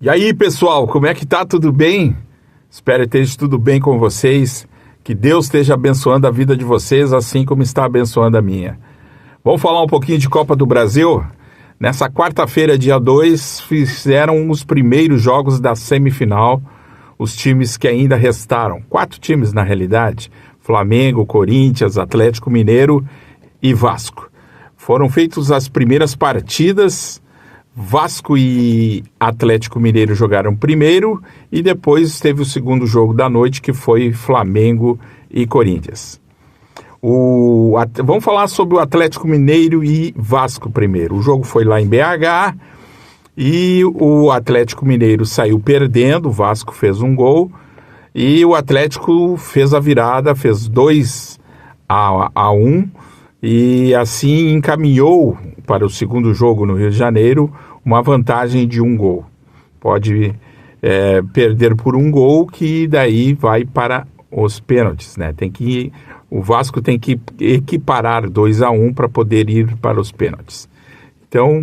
E aí, pessoal, como é que tá? Tudo bem? Espero que esteja tudo bem com vocês. Que Deus esteja abençoando a vida de vocês, assim como está abençoando a minha. Vamos falar um pouquinho de Copa do Brasil? Nessa quarta-feira, dia 2, fizeram os primeiros jogos da semifinal, os times que ainda restaram. 4 times, na realidade. Flamengo, Corinthians, Atlético Mineiro e Vasco. Foram feitas as primeiras partidas. Vasco e Atlético Mineiro jogaram primeiro e depois teve o segundo jogo da noite, que foi Flamengo e Corinthians. Vamos falar sobre o Atlético Mineiro e Vasco primeiro. O jogo foi lá em BH e o Atlético Mineiro saiu perdendo, o Vasco fez um gol e o Atlético fez a virada, fez 2-1 e assim encaminhou para o segundo jogo no Rio de Janeiro uma vantagem de 1 gol. Pode perder por 1 gol, que daí vai para os pênaltis, né? O Vasco tem que equiparar 2-1 para poder ir para os pênaltis. Então,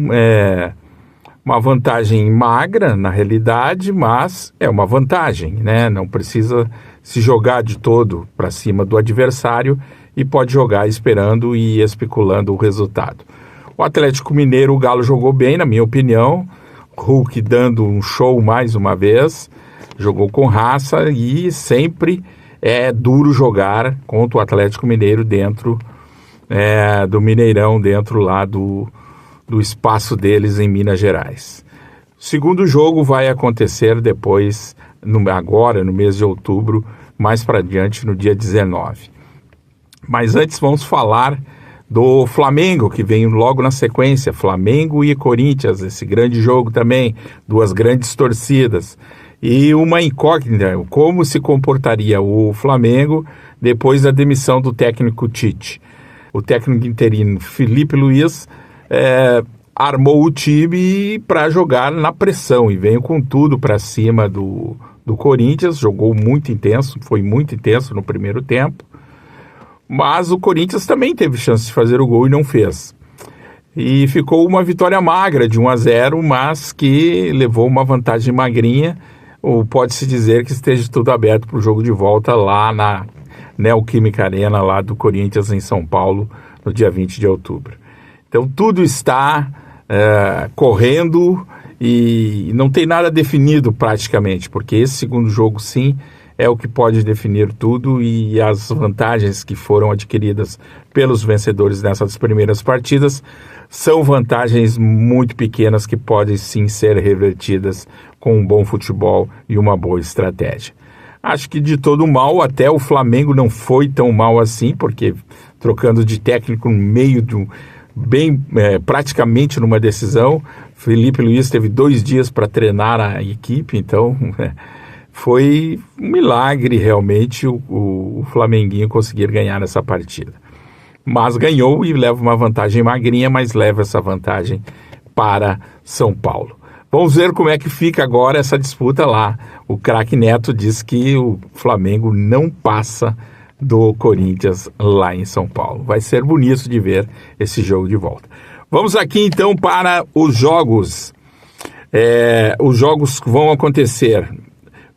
uma vantagem magra, na realidade, mas é uma vantagem, né? Não precisa se jogar de todo para cima do adversário e pode jogar esperando e especulando o resultado. O Atlético Mineiro, o Galo jogou bem, na minha opinião. Hulk dando um show mais uma vez. Jogou com raça e sempre é duro jogar contra o Atlético Mineiro dentro do Mineirão, dentro lá do espaço deles em Minas Gerais. O segundo jogo vai acontecer depois, agora no mês de outubro, mais para diante, no dia 19. Mas antes vamos falar do Flamengo, que vem logo na sequência, Flamengo e Corinthians, esse grande jogo também, 2 grandes torcidas. E uma incógnita, como se comportaria o Flamengo depois da demissão do técnico Tite. O técnico interino Felipe Luiz armou o time para jogar na pressão e veio com tudo para cima do Corinthians, jogou muito intenso, foi muito intenso no primeiro tempo. Mas o Corinthians também teve chance de fazer o gol e não fez. E ficou uma vitória magra de 1-0, mas que levou uma vantagem magrinha. Ou pode-se dizer que esteja tudo aberto para o jogo de volta lá na Neoquímica Arena, lá do Corinthians em São Paulo, no dia 20 de outubro. Então tudo está correndo e não tem nada definido praticamente, porque esse segundo jogo sim é o que pode definir tudo, e as vantagens que foram adquiridas pelos vencedores nessas primeiras partidas são vantagens muito pequenas que podem sim ser revertidas com um bom futebol e uma boa estratégia. Acho que de todo mal, até o Flamengo não foi tão mal assim, porque trocando de técnico no meio de praticamente numa decisão, Felipe Luiz teve 2 dias para treinar a equipe, então foi um milagre realmente o Flamenguinho conseguir ganhar essa partida. Mas ganhou e leva uma vantagem magrinha, mas leva essa vantagem para São Paulo. Vamos ver como é que fica agora essa disputa lá. O craque Neto diz que o Flamengo não passa do Corinthians lá em São Paulo. Vai ser bonito de ver esse jogo de volta. Vamos aqui então para os jogos. Os jogos vão acontecer.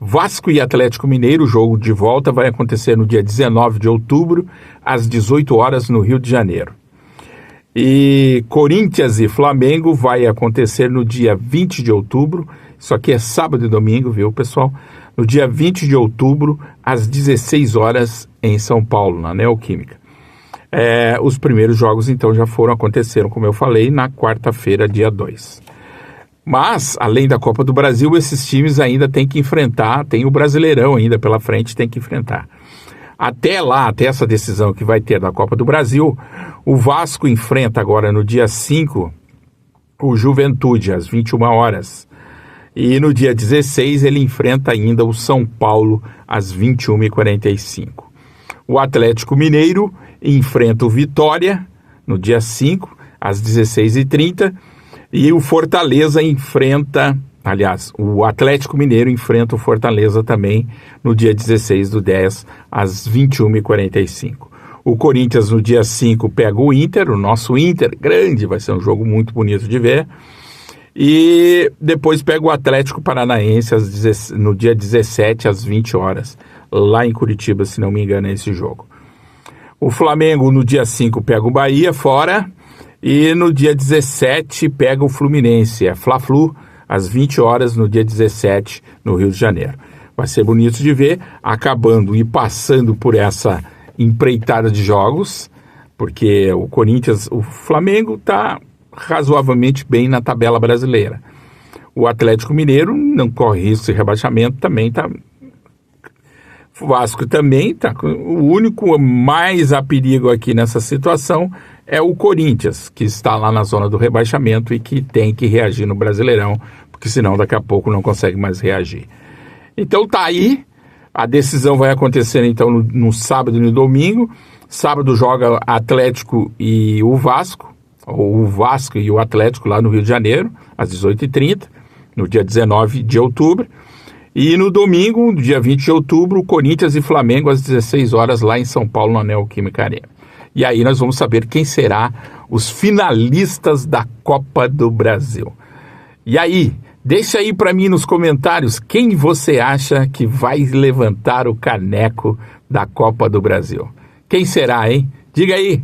Vasco e Atlético Mineiro, o jogo de volta vai acontecer no dia 19 de outubro, às 18 horas no Rio de Janeiro. E Corinthians e Flamengo vai acontecer no dia 20 de outubro, isso aqui é sábado e domingo, viu, pessoal? No dia 20 de outubro, às 16 horas em São Paulo, na Neoquímica. Os primeiros jogos, então, já aconteceram, como eu falei, na quarta-feira, dia 2. Mas, além da Copa do Brasil, esses times ainda têm que enfrentar, tem o Brasileirão ainda pela frente, tem que enfrentar. Até essa decisão que vai ter da Copa do Brasil, o Vasco enfrenta agora no dia 5 o Juventude, às 21 horas. E no dia 16 ele enfrenta ainda o São Paulo, às 21h45. O Atlético Mineiro enfrenta o Vitória, no dia 5, às 16h30. E o Fortaleza o Atlético Mineiro enfrenta o Fortaleza também no dia 16 do 10, às 21h45. O Corinthians no dia 5 pega o Inter, o nosso Inter grande, vai ser um jogo muito bonito de ver. E depois pega o Atlético Paranaense no dia 17, às 20 horas, lá em Curitiba, se não me engano, é esse jogo. O Flamengo, no dia 5, pega o Bahia fora, e no dia 17 pega o Fluminense. É Fla-Flu, às 20 horas, no dia 17, no Rio de Janeiro. Vai ser bonito de ver, acabando e passando por essa empreitada de jogos, porque o Corinthians, o Flamengo está razoavelmente bem na tabela brasileira. O Atlético Mineiro não corre risco de rebaixamento, também está. O Vasco também está. O único mais a perigo aqui nessa situação é o Corinthians, que está lá na zona do rebaixamento e que tem que reagir no Brasileirão, porque senão daqui a pouco não consegue mais reagir. Então tá aí, a decisão vai acontecer então no sábado e no domingo. Sábado joga Atlético e o Vasco, ou o Vasco e o Atlético lá no Rio de Janeiro, às 18h30, no dia 19 de outubro. E no domingo, no dia 20 de outubro, Corinthians e Flamengo às 16 horas lá em São Paulo, na Neoquímica Arena. E aí nós vamos saber quem será os finalistas da Copa do Brasil. E aí, deixa aí para mim nos comentários quem você acha que vai levantar o caneco da Copa do Brasil. Quem será, hein? Diga aí!